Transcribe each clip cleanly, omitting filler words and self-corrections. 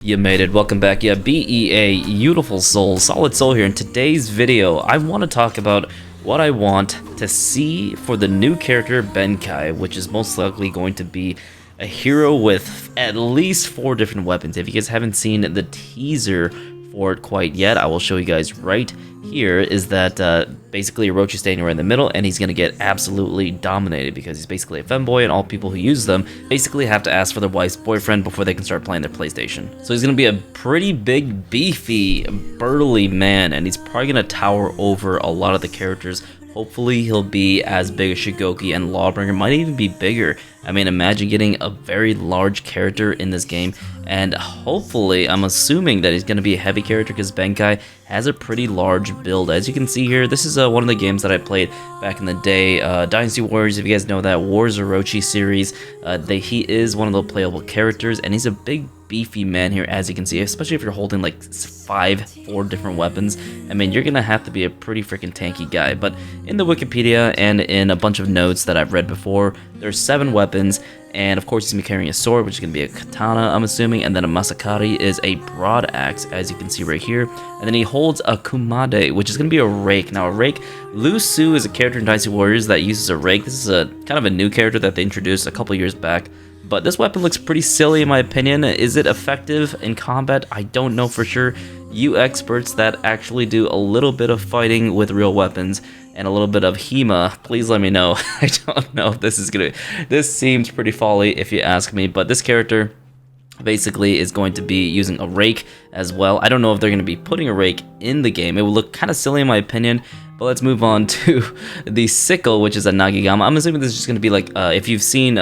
You made it. Welcome back. Yeah, BEA, beautiful soul, SolidSol here. In today's video, I want to talk about what I want to see for the new character Benkai, which is most likely going to be a hero with at least 4 different weapons. If you guys haven't seen the teaser for it quite yet, I will show you guys right here. Is that basically Orochi's standing right in the middle, and he's gonna get absolutely dominated because he's basically a femboy, and all people who use them basically have to ask for their wife's boyfriend before they can start playing their PlayStation. So he's gonna be a pretty big, beefy, burly man, and he's probably gonna tower over a lot of the characters. Hopefully he'll be as big as Shigoki, and Lawbringer might even be bigger. I mean, imagine getting a very large character in this game, and hopefully, I'm assuming that he's going to be a heavy character because Benkai has a pretty large build. As you can see here, this is one of the games that I played back in the day, Dynasty Warriors, if you guys know that, Wars Orochi series. He is one of the playable characters, and he's a big, beefy man here, as you can see, especially if you're holding like 4 different weapons. I mean, you're gonna have to be a pretty freaking tanky guy. But in the Wikipedia and in a bunch of notes that I've read before, there's 7 weapons, and of course he's gonna be carrying a sword, which is gonna be a katana, I'm assuming, and then a masakari is a broad axe, as you can see right here, and then he holds a kumade, which is gonna be a rake. Now, a rake, Lu Su is a character in Dynasty Warriors that uses a rake. This is a kind of a new character that they introduced a couple years back. But this weapon looks pretty silly in my opinion. Is it effective in combat? I don't know for sure. You experts that actually do a little bit of fighting with real weapons and a little bit of HEMA, please let me know. I don't know if this is gonna... This seems pretty folly if you ask me, but this character basically is going to be using a rake as well. I don't know if they're going to be putting a rake in the game. It would look kind of silly in my opinion. But let's move on to the sickle, which is a nagigama. I'm assuming this is just going to be like, if you've seen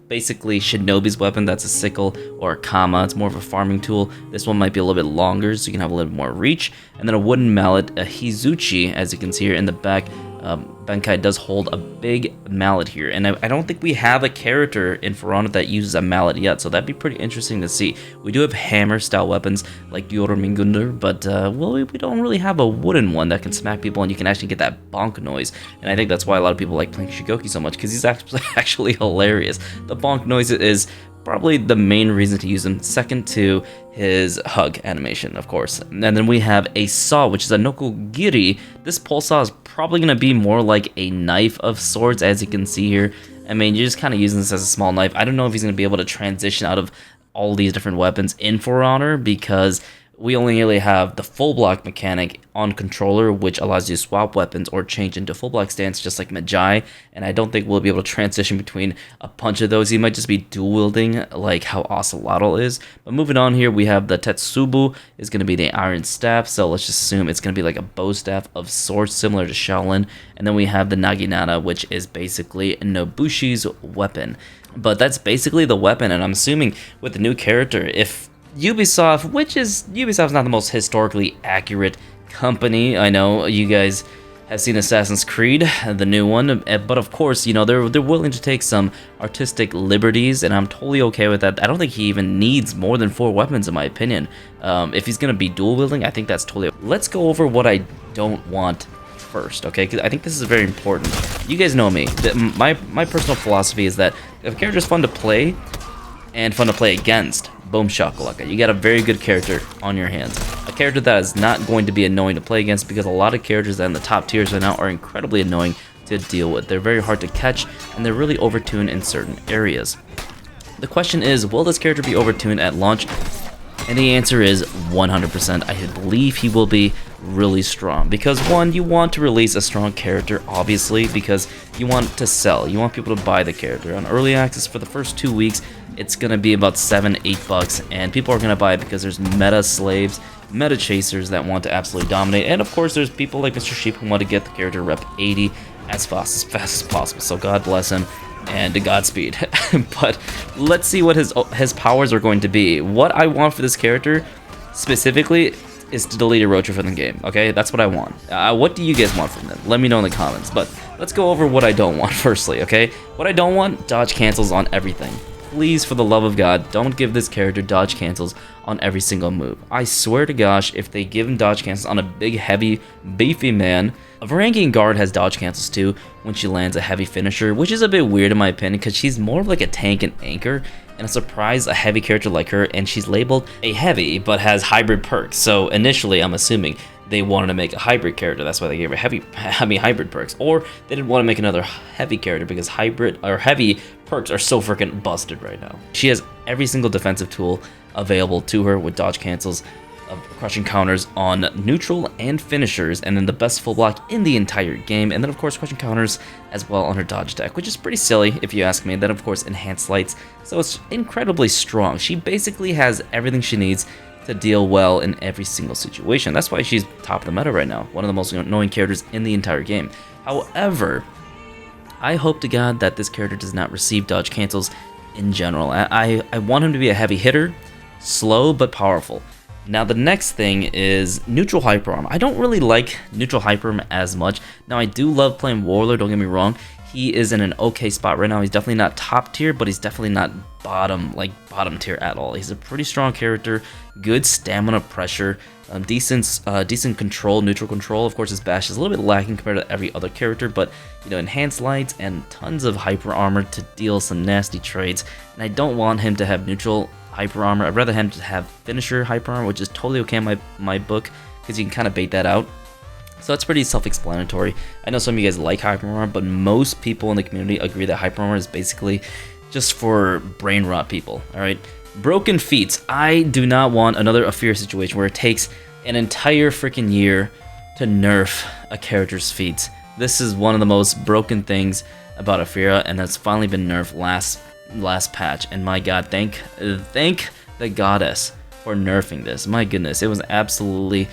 basically Shinobi's weapon, that's a sickle, or a kama. It's more of a farming tool. This one might be a little bit longer, so you can have a little bit more reach. And then a wooden mallet, a hizuchi, as you can see here in the back. Benkai does hold a big mallet here, and I don't think we have a character in For Honor that uses a mallet yet, so that'd be pretty interesting to see. We do have hammer-style weapons like Yoromingundr, but well, we don't really have a wooden one that can smack people, and you can actually get that bonk noise, and I think that's why a lot of people like playing Shigoki so much, because he's actually hilarious. The bonk noise is probably the main reason to use him, second to his hug animation, of course. And then we have a saw, which is a nokogiri. This pole saw is probably going to be more like a knife of sorts, as you can see here. I mean, you're just kind of using this as a small knife. I don't know if he's going to be able to transition out of all these different weapons in For Honor, because we only really have the full block mechanic on controller, which allows you to swap weapons or change into full block stance, just like Majai, and I don't think we'll be able to transition between a bunch of those. He might just be dual wielding like how Ocelotl is. But moving on here, we have the Tetsubu is going to be the iron staff, so let's just assume it's going to be like a bow staff of sorts, similar to Shaolin. And then we have the Naginata, which is basically Nobushi's weapon. But that's basically the weapon, and I'm assuming with the new character, if Ubisoft's not the most historically accurate company. I know you guys have seen Assassin's Creed, the new one, but of course, you know, they're willing to take some artistic liberties, and I'm totally okay with that. I don't think he even needs more than 4 weapons, in my opinion. If he's gonna be dual wielding, I think that's totally. Let's go over what I don't want first, okay? Because I think this is very important. You guys know me. My personal philosophy is that if a character is fun to play and fun to play against, boom shakalaka, you got a very good character on your hands. A character that is not going to be annoying to play against, because a lot of characters that are in the top tiers right now are incredibly annoying to deal with. They're very hard to catch, and they're really overtuned in certain areas. The question is, will this character be overtuned at launch? And the answer is 100%. I believe he will be really strong, because one, you want to release a strong character, obviously, because you want to sell, you want people to buy the character. On early access for the first 2 weeks, it's gonna be about $7-8, and people are gonna buy it because there's meta slaves, meta chasers that want to absolutely dominate, and of course there's people like Mr. Sheep who want to get the character rep 80 as fast as possible. So God bless him and Godspeed. But let's see what his powers are going to be. What I want for this character specifically is to delete Orochi from the game, okay? That's what I want. What do you guys want from them? Let me know in the comments. But let's go over what I don't want firstly, okay? What I don't want, dodge cancels on everything. Please, for the love of God, don't give this character dodge cancels on every single move. I swear to gosh, if they give him dodge cancels on a big, heavy, beefy man, a Varangian guard has dodge cancels too when she lands a heavy finisher, which is a bit weird in my opinion, because she's more of like a tank and anchor, and I'm surprised a heavy character like her, and she's labeled a heavy but has hybrid perks. So initially I'm assuming they wanted to make a hybrid character, that's why they gave her hybrid perks, or they didn't want to make another heavy character because hybrid or heavy perks are so freaking busted right now. She has every single defensive tool available to her with dodge cancels, crushing counters on neutral and finishers, and then the best full block in the entire game, and then of course crushing counters as well on her dodge deck, which is pretty silly if you ask me. And then of course enhanced lights, so it's incredibly strong. She basically has everything she needs to deal well in every single situation. That's why she's top of the meta right now, one of the most annoying characters in the entire game. However, I hope to God that this character does not receive dodge cancels in general. I want him to be a heavy hitter, slow but powerful. Now the next thing is neutral hyper armor. I don't really like neutral hyper armor as much. Now I do love playing Warlord, don't get me wrong. He is in an okay spot right now. He's definitely not top tier, but he's definitely not bottom tier at all. He's a pretty strong character, good stamina pressure, decent control, neutral control. Of course his bash is a little bit lacking compared to every other character, but you know, enhanced lights and tons of hyper armor to deal some nasty trades. And I don't want him to have neutral hyper armor. I'd rather him to have finisher hyper armor, which is totally okay in my book, because you can kind of bait that out. So that's pretty self-explanatory. I know some of you guys like hyper armor, but most people in the community agree that hyper armor is basically just for brain rot people. All right, broken feats. I do not want another Afir situation where it takes an entire freaking year to nerf a character's feats. This is one of the most broken things about Afira, and that's finally been nerfed last patch. And my god, thank the goddess for nerfing this. My goodness, it was absolutely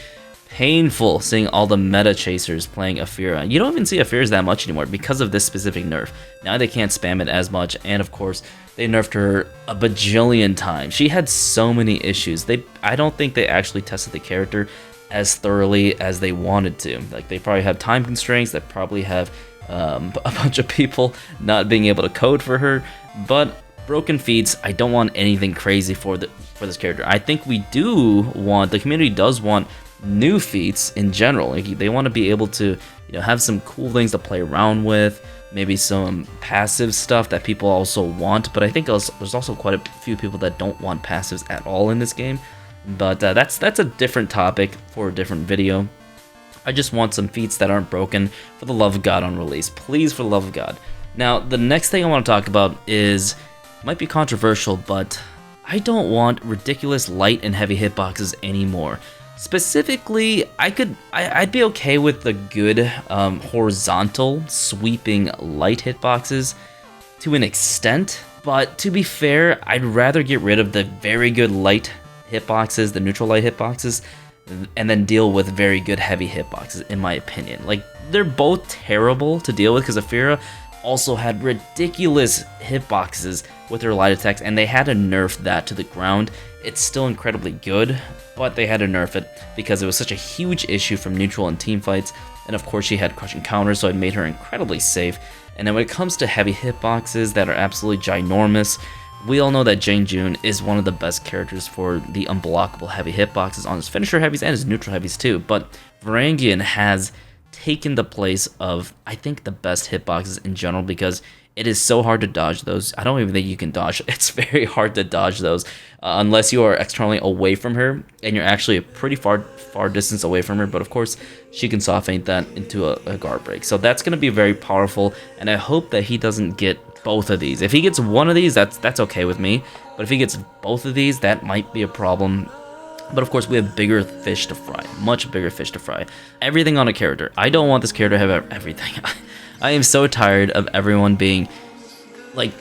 painful seeing all the meta chasers playing Afira. You don't even see Afiras that much anymore because of this specific nerf. Now they can't spam it as much, and of course they nerfed her a bajillion times. She had so many issues. I don't think they actually tested the character as thoroughly as they wanted to. Like, they probably have time constraints, they probably have a bunch of people not being able to code for her. But broken feats, I don't want anything crazy for this character. I think the community does want new feats in general. Like, they want to be able to, you know, have some cool things to play around with, maybe some passive stuff that people also want. But I think there's also quite a few people that don't want passives at all in this game. But that's a different topic for a different video. I just want some feats that aren't broken, for the love of God, on release. Please, for the love of God. Now, the next thing I want to talk about might be controversial, but I don't want ridiculous light and heavy hitboxes anymore. Specifically, I'd be okay with the good horizontal sweeping light hitboxes to an extent, but to be fair, I'd rather get rid of the very good light hitboxes, the neutral light hitboxes, and then deal with very good heavy hitboxes, in my opinion. Like, they're both terrible to deal with because Afira also had ridiculous hitboxes with her light attacks, and they had to nerf that to the ground. It's still incredibly good, but they had to nerf it because it was such a huge issue from neutral and team fights. And of course she had crushing counters, so it made her incredibly safe. And then when it comes to heavy hitboxes that are absolutely ginormous, we all know that Jane June is one of the best characters for the unblockable heavy hitboxes on his finisher heavies and his neutral heavies too. But Varangian has taken the place of, I think, the best hitboxes in general, because it is so hard to dodge those. I don't even think you can dodge. It's very hard to dodge those unless you are externally away from her, and you're actually a pretty far distance away from her. But of course, she can soft feint that into a guard break. So that's going to be very powerful, and I hope that he doesn't get both of these. If he gets one of these, that's okay with me. But if he gets both of these, that might be a problem. But of course, we have bigger fish to fry, much bigger fish to fry. Everything on a character. I don't want this character to have everything. I am so tired of everyone being, like,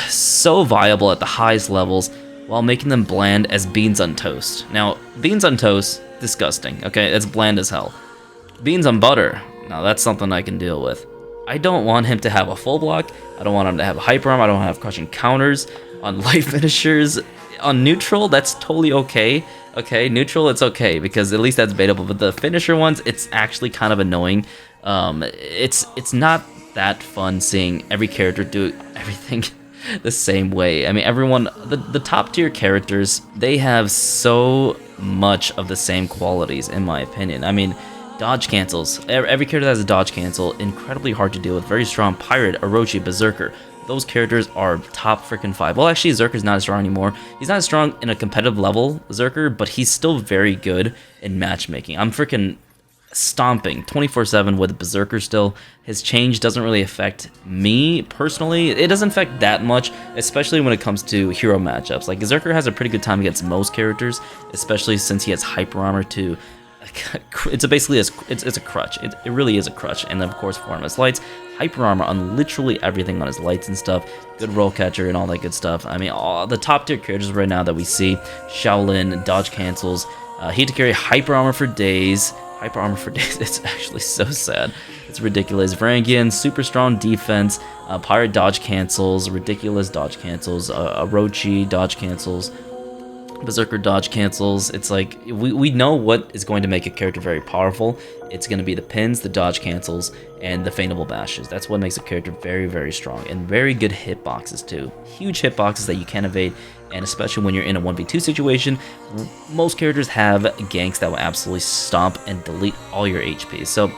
so viable at the highest levels while making them bland as beans on toast. Now, beans on toast, disgusting, okay? It's bland as hell. Beans on butter, now that's something I can deal with. I don't want him to have a full block. I don't want him to have a hyper arm. I don't want to have crushing counters on light finishers. On neutral, that's totally okay. Okay, neutral, it's okay, because at least that's baitable. But the finisher ones, it's actually kind of annoying. It's not that fun seeing every character do everything the same way. I mean, everyone, the top tier characters, they have so much of the same qualities, in my opinion. I mean, dodge cancels. Every character that has a dodge cancel, incredibly hard to deal with. Very strong pirate, Orochi, berserker. those characters are top freaking 5. Well, actually, Zerker's not as strong anymore. He's not as strong in a competitive level, Zerker, but he's still very good in matchmaking. I'm freaking stomping 24/7 with Berserker still. His change doesn't really affect me personally. It doesn't affect that much, especially when it comes to hero matchups. Like, Berserker has a pretty good time against most characters, especially since he has hyper armor to... It's basically it's a crutch. It really is a crutch. And then, of course, for his lights, hyper armor on literally everything on his lights and stuff. Good roll catcher and all that good stuff. I mean, all the top tier characters right now that we see: Shaolin, dodge cancels, he had to carry hyper armor for days. Hyper armor for days. It's actually so sad. It's ridiculous. Varangian, super strong defense. Pirate dodge cancels. Ridiculous dodge cancels. Orochi dodge cancels. Berserker dodge cancels. It's like, we know what is going to make a character very powerful. It's going to be the pins, the dodge cancels, and the feightable bashes. That's what makes a character very, very strong. And very good hitboxes too. Huge hitboxes that you can evade. And especially when you're in a 1v2 situation, most characters have ganks that will absolutely stomp and delete all your HP. So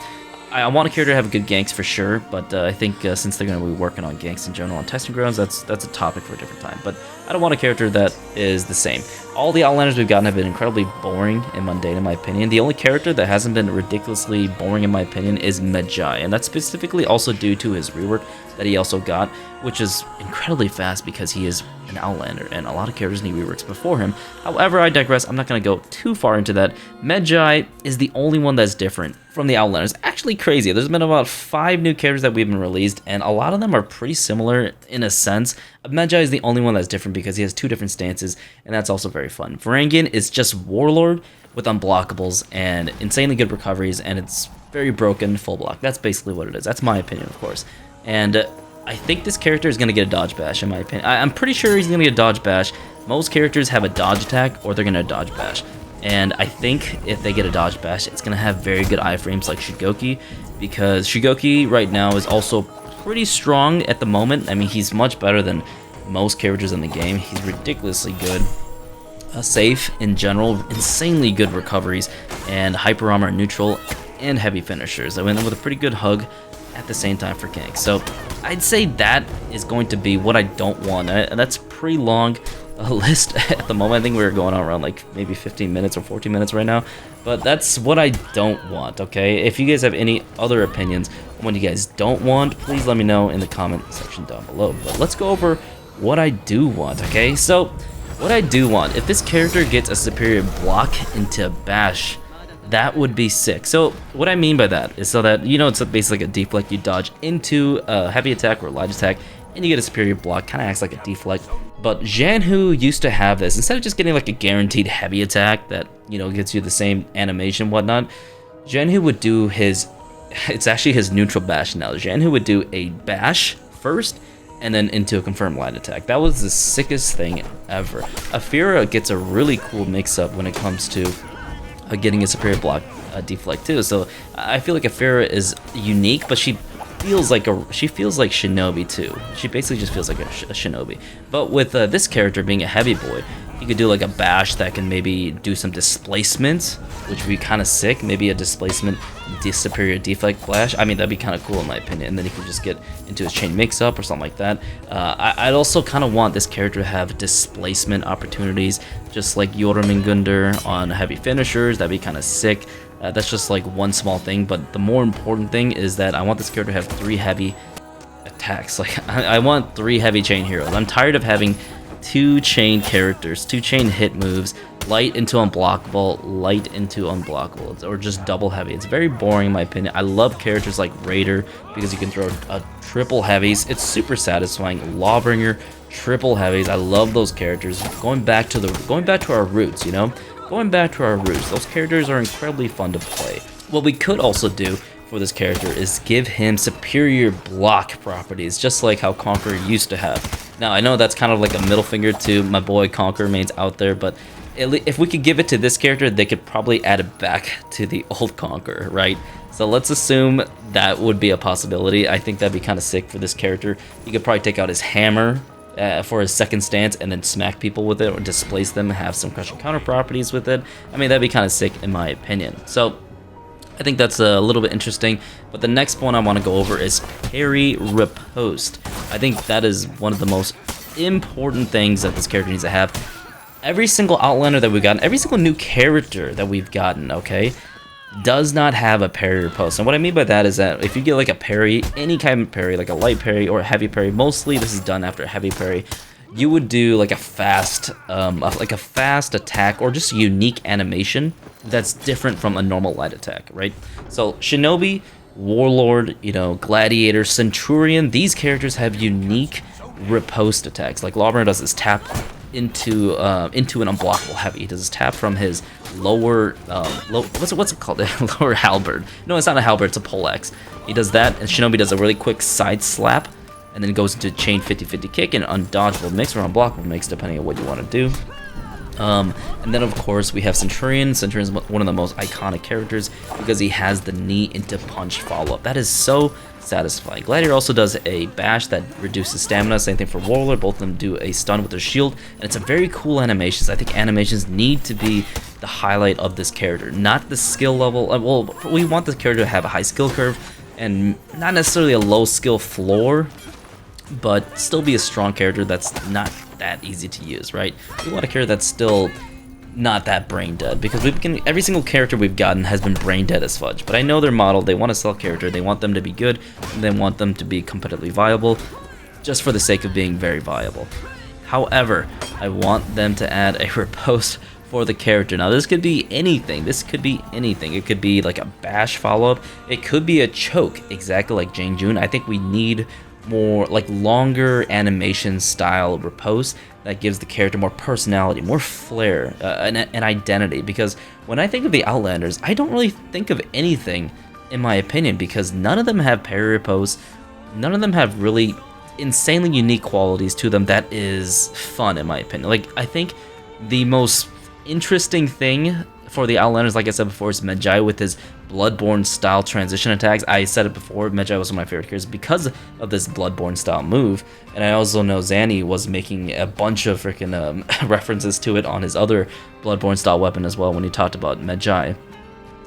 I want a character to have good ganks for sure, but I think since they're going to be working on ganks in general on testing grounds, that's a topic for a different time. But I don't want a character that is the same. All the Outlanders we've gotten have been incredibly boring and mundane in my opinion. The only character that hasn't been ridiculously boring in my opinion is Medjai, and that's specifically also due to his rework that he also got, which is incredibly fast because he is an Outlander, and a lot of characters need reworks before him. However, I digress. I'm not going to go too far into that. Medjai is the only one that's different from the Outlanders. Actually crazy. There's been about 5 new characters that we've been released, and a lot of them are pretty similar in a sense. Medjai is the only one that's different because he has 2 different stances, and that's also very fun. Varangian is just Warlord with unblockables and insanely good recoveries, and it's very broken full block. That's basically what it is. That's my opinion, of course. And I think this character is going to get a dodge bash, in my opinion. I'm pretty sure he's going to get a dodge bash. Most characters have a dodge attack, or they're going to dodge bash. And I think if they get a dodge bash, it's going to have very good iframes like Shigoki, because Shigoki right now is also pretty strong at the moment. I mean, he's much better than most characters in the game. He's ridiculously good. Safe in general, insanely good recoveries, and hyper armor neutral, and heavy finishers. I went in with a pretty good hug at the same time for ganks. So I'd say that is going to be what I don't want. That's pretty long list at the moment. I think we're going on around like maybe 15 minutes or 14 minutes right now, but that's what I don't want. Okay, if you guys have any other opinions on what you guys don't want, please let me know in the comment section down below. But let's go over what I do want. Okay, so what I do want, if this character gets a superior block into bash, that would be sick. So what I mean by that is so that, you know, it's basically like a deflect. You dodge into a heavy attack or a light attack, and you get a superior block. Kind of acts like a deflect. But Janhu used to have this. Instead of just getting like a guaranteed heavy attack that, you know, gets you the same animation and whatnot, Janhu would do his... It's actually his neutral bash now. Janhu would do a bash first, and then into a confirmed light attack. That was the sickest thing ever. Afira gets a really cool mix-up when it comes to getting a superior block deflect too. So I feel like Afira is unique, but she feels like Shinobi too. She basically just feels like a Shinobi. But with this character being a heavy boy, you could do like a bash that can maybe do some displacement, which would be kind of sick. Maybe a displacement superior deflect flash. I mean, that'd be kind of cool in my opinion. And then he could just get into his chain mix-up or something like that. I'd also kind of want this character to have displacement opportunities, just like Jormungandr on heavy finishers. That'd be kind of sick. That's just like one small thing, but the more important thing is that I want this character to have 3 heavy attacks. Like, I want 3 heavy chain heroes. I'm tired of having 2 chain characters, 2 chain hit moves, light into unblockable, light into unblockable, or just double heavy. It's very boring in my opinion. I love characters like Raider because you can throw triple heavies. It's super satisfying. Lawbringer, triple heavies. I love those characters. Going back to our roots, you know? Going back to our roots, those characters are incredibly fun to play. What we could also do for this character is give him superior block properties, just like how Conqueror used to have. Now, I know that's kind of like a middle finger to my boy Conqueror mains out there, but if we could give it to this character, they could probably add it back to the old Conqueror, right? So let's assume that would be a possibility. I think that'd be kind of sick for this character. You could probably take out his hammer for his second stance and then smack people with it or displace them, have some crushing counter properties with it. I mean, that'd be kind of sick in my opinion. So I think that's a little bit interesting. But the next one I want to go over is Parry Riposte. I think that is one of the most important things that this character needs to have. Every single Outlander that we've gotten, every single new character that we've gotten, okay, does not have a parry riposte. And what I mean by that is that if you get like a parry, any kind of parry, like a light parry or a heavy parry, mostly this is done after a heavy parry, you would do like a fast attack or just a unique animation that's different from a normal light attack, right? So Shinobi, Warlord, you know, Gladiator, Centurion, these characters have unique riposte attacks. Like Lawbringer does this tap into an unblockable heavy. He does his tap from his lower what's it called? Lower halberd. No, it's not a halberd, it's a poleaxe. He does that, and Shinobi does a really quick side slap, and then goes into chain 50-50 kick and undodgeable mix or unblockable mix, depending on what you want to do. And then of course we have Centurion. Centurion is one of the most iconic characters because he has the knee into punch follow-up. That is so satisfying. Gladiator also does a bash that reduces stamina. Same thing for Warlord. Both of them do a stun with their shield, and it's a very cool animations. I think animations need to be the highlight of this character, not the skill level. Well, we want the character to have a high skill curve and not necessarily a low skill floor, but still be a strong character that's not that easy to use, right? We want a character that's still not that brain dead, because every single character we've gotten has been brain dead as fudge. But I know their model, they want to sell character, they want them to be good, and they want them to be competitively viable, just for the sake of being very viable. However, I want them to add a riposte for the character. Now this could be anything. This could be anything. It could be like a bash follow-up. It could be a choke, exactly like Jang Jun. I think we need more like longer animation style riposte that gives the character more personality, more flair, an identity. Because when I think of the Outlanders, I don't really think of anything, in my opinion, because none of them have parry riposte. None of them have really insanely unique qualities to them that is fun, in my opinion. Like, I think the most interesting thing for the Outlanders, like I said before, is Medjai with his Bloodborne style transition attacks. I said it before, Medjai was one of my favorite characters because of this Bloodborne style move, and I also know Zanny was making a bunch of freaking references to it on his other Bloodborne style weapon as well when he talked about Medjai.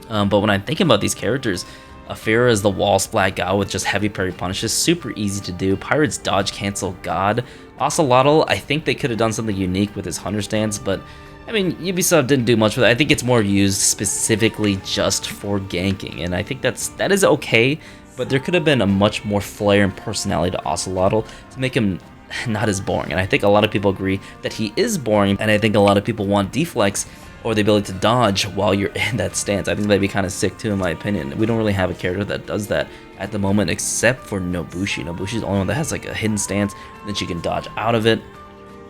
But when I'm thinking about these characters, Afira is the wall splat god with just heavy parry punishes, super easy to do. Pirate's dodge cancel god. Ocelotl, I think they could have done something unique with his hunter stance, but I mean, Ubisoft didn't do much with it. I think it's more used specifically just for ganking, and I think that is okay, but there could have been a much more flair and personality to Ocelotl to make him not as boring. And I think a lot of people agree that he is boring, and I think a lot of people want deflex or the ability to dodge while you're in that stance. I think that'd be kind of sick too, in my opinion. We don't really have a character that does that at the moment, except for Nobushi. Nobushi's the only one that has like a hidden stance, and then she can dodge out of it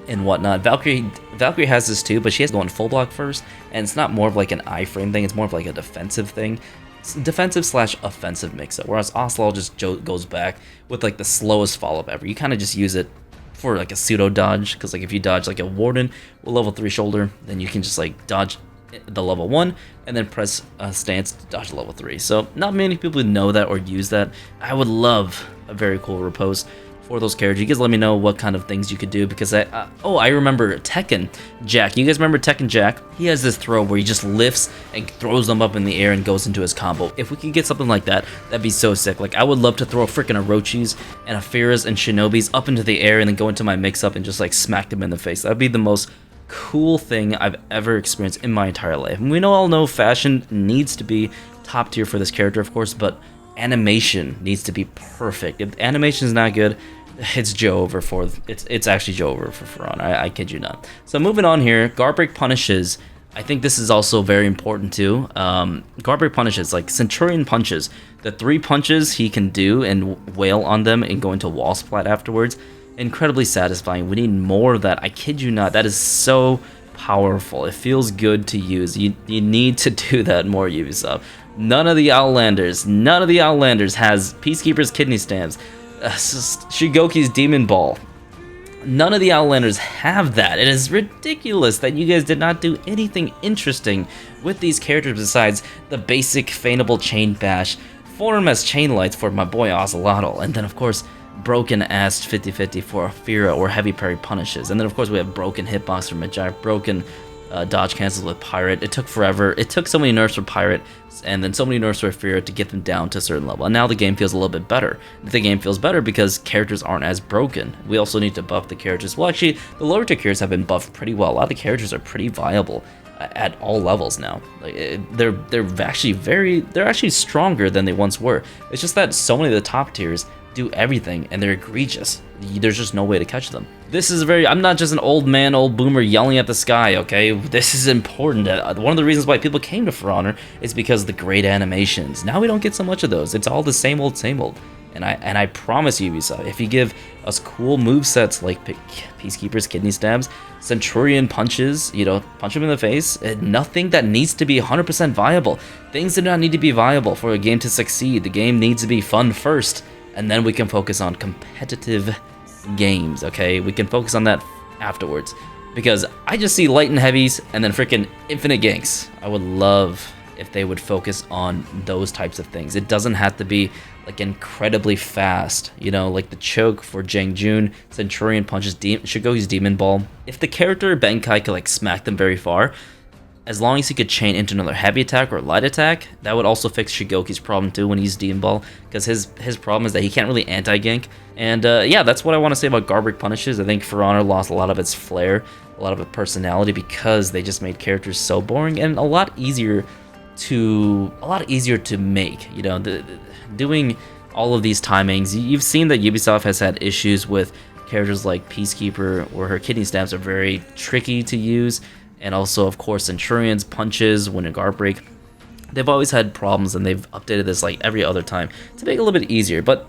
and whatnot. Valkyrie has this too, but she has to go on full block first, and it's not more of like an iframe thing, it's more of like a defensive thing. Defensive slash offensive mix-up, whereas Ocelot just goes back with like the slowest follow-up ever. You kind of just use it for like a pseudo dodge, because like if you dodge like a Warden with level 3 shoulder, then you can just like dodge the level 1 and then press a stance to dodge level 3. So not many people know that or use that. I would love a very cool riposte for those characters. You guys let me know what kind of things you could do, because I remember Tekken Jack. You guys remember Tekken Jack? He has this throw where he just lifts and throws them up in the air and goes into his combo. If we could get something like that, that'd be so sick. Like, I would love to throw freaking Orochis and Afiras and Shinobis up into the air and then go into my mix-up and just like smack them in the face. That'd be the most cool thing I've ever experienced in my entire life. And we all know fashion needs to be top tier for this character, of course, but animation needs to be perfect. If animation is not good, it's Joe over for it's actually Joe over for Ferran. I kid you not. So moving on here, guard break punishes. I think this is also very important too. Guard break punishes, like Centurion punches. The 3 punches he can do and wail on them and go into wall splat afterwards. Incredibly satisfying. We need more of that. I kid you not. That is so powerful. It feels good to use. You need to do that more, Ubisoft. None of the Outlanders has Peacekeeper's kidney stamps, Shigoki's demon ball. None of the Outlanders have that. It is ridiculous that you guys did not do anything interesting with these characters besides the basic feignable chain bash, form as chain lights for my boy Ocelotl, and then of course broken ass 50-50 for Afira or heavy parry punishes. And then of course we have broken hitbox for Medjai, broken dodge cancels with Pirate. It took forever. It took so many nerfs for Pirate, and then so many nerfs for Fear to get them down to a certain level. And now the game feels a little bit better. The game feels better because characters aren't as broken. We also need to buff the characters. Well, actually, the lower tier characters have been buffed pretty well. A lot of the characters are pretty viable at all levels now. Like, they're actually stronger than they once were. It's just that so many of the top tiers do everything and they're egregious. There's just no way to catch them. This is I'm not just an old boomer yelling at the sky, okay? This is important. One of the reasons why people came to For Honor is because of the great animations. Now we don't get so much of those. It's all the same old, same old. And I promise you, Ubisoft, if you give us cool movesets like Peacekeeper's kidney stabs, Centurion punches, punch him in the face, nothing that needs to be 100% viable. Things do not need to be viable for a game to succeed. The game needs to be fun first, and then we can focus on competitive games, okay? We can focus on that afterwards. Because I just see light and heavies and then freaking infinite ganks. I would love if they would focus on those types of things. It doesn't have to be like incredibly fast, like the choke for Jang Jun, Centurion punches Shigoki's Demon Ball. If the character Benkai could like smack them very far, as long as he could chain into another heavy attack or light attack, that would also fix Shigoki's problem too when he's Demon Ball, because his problem is that he can't really anti-gank. And yeah, that's what I want to say about Garbage punishes. I think For Honor lost a lot of its flair, a lot of its personality, because they just made characters so boring and a lot easier to make. Doing all of these timings, you've seen that Ubisoft has had issues with characters like Peacekeeper, where her kidney stabs are very tricky to use, and also of course Centurion's punches when a guard break. They've always had problems, and they've updated this like every other time to make it a little bit easier, but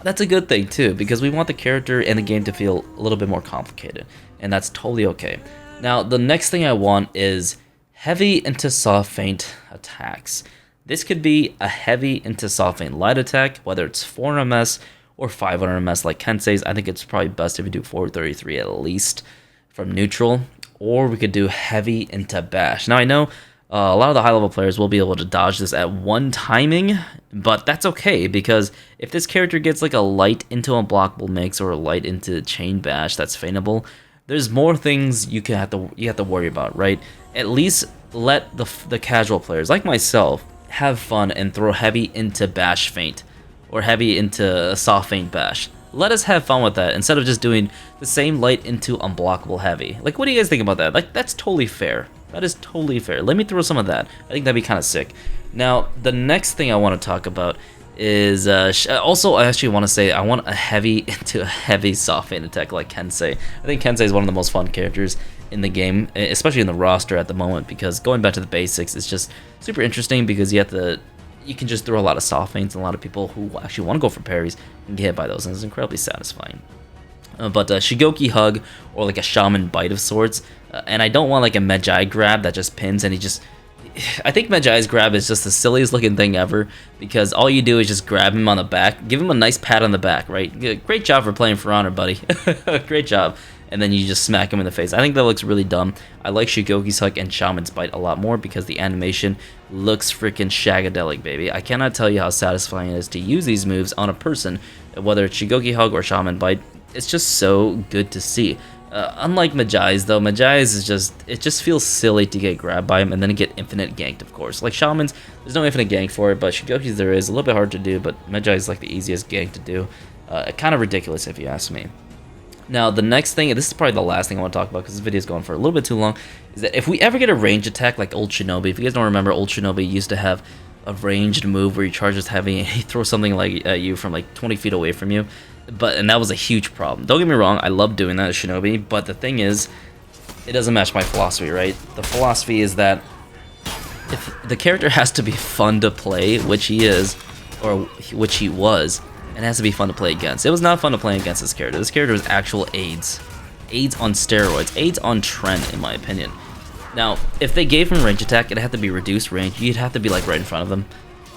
that's a good thing too, because we want the character and the game to feel a little bit more complicated, and that's totally okay. Now the next thing I want is heavy into soft feint attacks. This could be a heavy into soft feint light attack, whether it's 400 MS or 500 MS like Kensei's. I think it's probably best if you do 433 at least from neutral, or we could do heavy into bash. Now I know a lot of the high level players will be able to dodge this at one timing, but that's okay, because if this character gets like a light into unblockable mix or a light into chain bash that's feintable, there's more things you have to worry about, right? At least let the casual players like myself have fun and throw heavy into bash feint or heavy into soft feint bash. Let us have fun with that instead of just doing the same light into unblockable heavy. Like, what do you guys think about that? Like, that's totally fair. That is totally fair. Let me throw some of that. I think that'd be kind of sick. Now, the next thing I want to talk about is also I actually want to say I want a heavy into a heavy soft feint attack like Kensei. I think Kensei is one of the most fun characters in the game, especially in the roster at the moment, because going back to the basics is just super interesting, because you can just throw a lot of soft feints, and a lot of people who actually want to go for parries can get hit by those, and it's incredibly satisfying. But Shigoki Hug or like a Shaman Bite of sorts, and I don't want like a Medjai grab that just pins, and I think Medjai's grab is just the silliest looking thing ever, because all you do is just grab him on the back, give him a nice pat on the back, right? Great job for playing For Honor, buddy. Great job. And then you just smack him in the face. I think that looks really dumb. I like Shigoki's Hug and Shaman's Bite a lot more because the animation looks freaking shagadelic, baby. I cannot tell you how satisfying it is to use these moves on a person, whether it's Shigoki Hug or Shaman Bite. It's just so good to see. Unlike Medjai's though, Medjai's it just feels silly to get grabbed by him and then get infinite ganked, of course. Like Shaman's, there's no infinite gank for it, but Shigoki's there is. A little bit hard to do, but Medjai's like the easiest gank to do. Kind of ridiculous if you ask me. Now, the next thing, and this is probably the last thing I want to talk about because this video is going for a little bit too long, is that if we ever get a range attack like Old Shinobi, if you guys don't remember, Old Shinobi used to have a ranged move where he charges heavy and he throws something like at you from like 20 feet away from you, and that was a huge problem. Don't get me wrong, I love doing that as Shinobi, but the thing is, it doesn't match my philosophy, right? The philosophy is that if the character has to be fun to play, which he is, or which he was, it has to be fun to play against. It was not fun to play against this character. This character was actual AIDS. AIDS on steroids. AIDS on trend, in my opinion. Now, if they gave him range attack, it'd have to be reduced range. You'd have to be like right in front of them.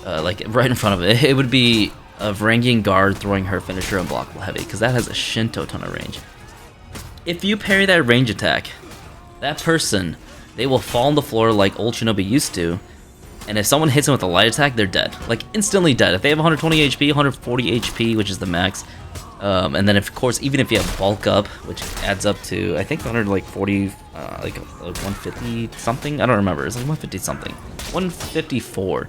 Like right in front of it. It would be a Varangian guard throwing her finisher unblockable heavy, because that has a Shinto ton of range. If you parry that range attack, that person, they will fall on the floor like Old Shinobi used to, and if someone hits him with a light attack, they're dead. Like, instantly dead. If they have 120 HP, 140 HP, which is the max, And then, of course, even if you have bulk up, which adds up to, I think, 140, like 150 something. I don't remember. It's like 150 something. 154.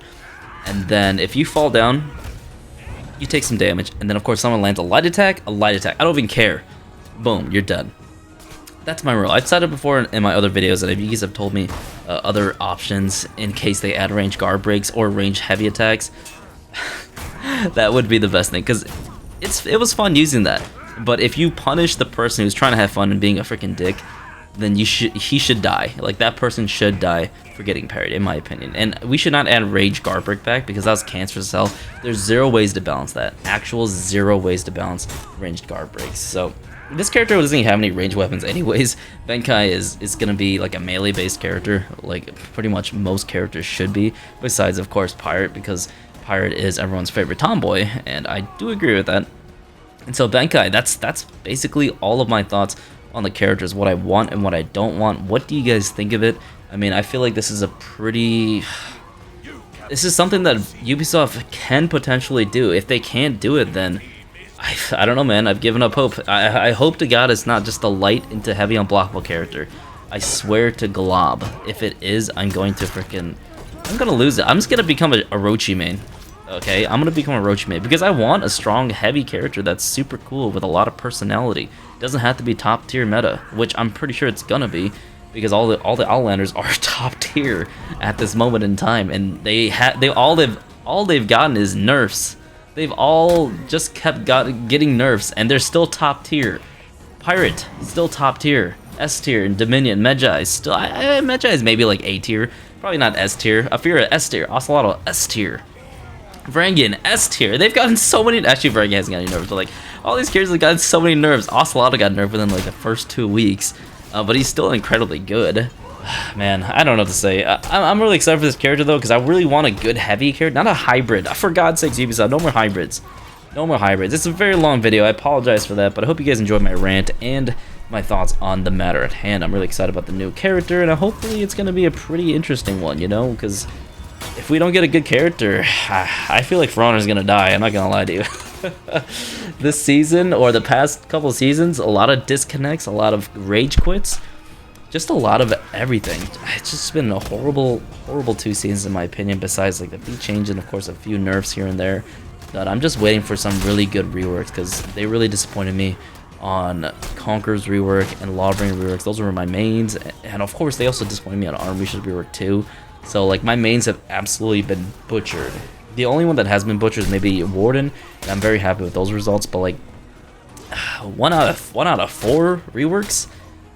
And then if you fall down, you take some damage. And then, of course, someone lands a light attack. I don't even care. Boom, you're done. That's my rule. I've said it before in my other videos that if you guys have told me other options in case they add range guard breaks or range heavy attacks, that would be the best thing, because it was fun using that. But if you punish the person who's trying to have fun and being a freaking dick, then he should die. Like, that person should die for getting parried, in my opinion. And we should not add rage guard break back, because that's cancerous as hell. There's 0 ways to balance that. Actual 0 ways to balance ranged guard breaks. So this character doesn't even have any ranged weapons anyways. Benkai is going to be like a melee based character, like pretty much most characters should be, besides of course Pirate, because Pirate is everyone's favorite tomboy, and I do agree with that. And so Benkai, that's basically all of my thoughts on the characters, what I want and what I don't want. What do you guys think of it? I mean, I feel like this is something that Ubisoft can potentially do. If they can't do it, then I don't know, man. I've given up hope. I hope to God it's not just a light into heavy unblockable character. I swear to Glob, if it is, I'm going to lose it. I'm just gonna become a Orochi main. Okay, I'm gonna become a Orochi main because I want a strong, heavy character that's super cool with a lot of personality. It doesn't have to be top tier meta, which I'm pretty sure it's gonna be, because all the Outlanders are top tier at this moment in time, and all they've gotten is nerfs. They've all just kept getting nerfs, and they're still top tier. Pirate, still top tier. S tier, and Dominion, Medjai, still. Medjai is maybe like A tier. Probably not S tier. Afira, S tier. Ocelotl, S tier. Varangian, S tier. They've gotten so many. Actually, Varangian hasn't got any nerfs, but like all these characters have gotten so many nerfs. Ocelotl got nerfed within like the first 2 weeks, but he's still incredibly good. Man, I don't know what to say. I'm really excited for this character though, because I really want a good heavy character, not a hybrid. For God's sakes, Ubisoft, no more hybrids. No more hybrids. It's a very long video. I apologize for that, but I hope you guys enjoyed my rant and my thoughts on the matter at hand. I'm really excited about the new character, and hopefully it's going to be a pretty interesting one, you know, because if we don't get a good character, I feel like For Honor's going to die. I'm not going to lie to you. This season, or the past couple seasons, a lot of disconnects, a lot of rage quits. Just a lot of everything. It's just been a horrible 2 seasons in my opinion, besides like the beat change and of course a few nerfs here and there. But I'm just waiting for some really good reworks, because they really disappointed me on Conqueror's rework and Lawbring reworks. Those were my mains, and of course they also disappointed me on Armish's rework too. So like my mains have absolutely been butchered. The only one that has been butchered is maybe Warden, and I'm very happy with those results, but like 1 out of 4 reworks?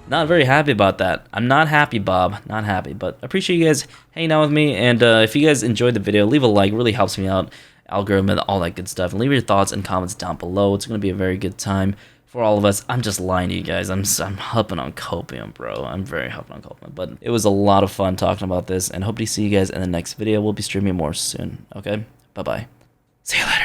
Not very happy about that. I'm not happy, Bob. Not happy, but I appreciate you guys hanging out with me. And if you guys enjoyed the video, leave a like. It really helps me out. Algorithm and all that good stuff. And leave your thoughts and comments down below. It's going to be a very good time for all of us. I'm just lying to you guys. I'm hopping on copium, bro. I'm very hopping on copium. But it was a lot of fun talking about this. And hope to see you guys in the next video. We'll be streaming more soon. Okay? Bye-bye. See you later.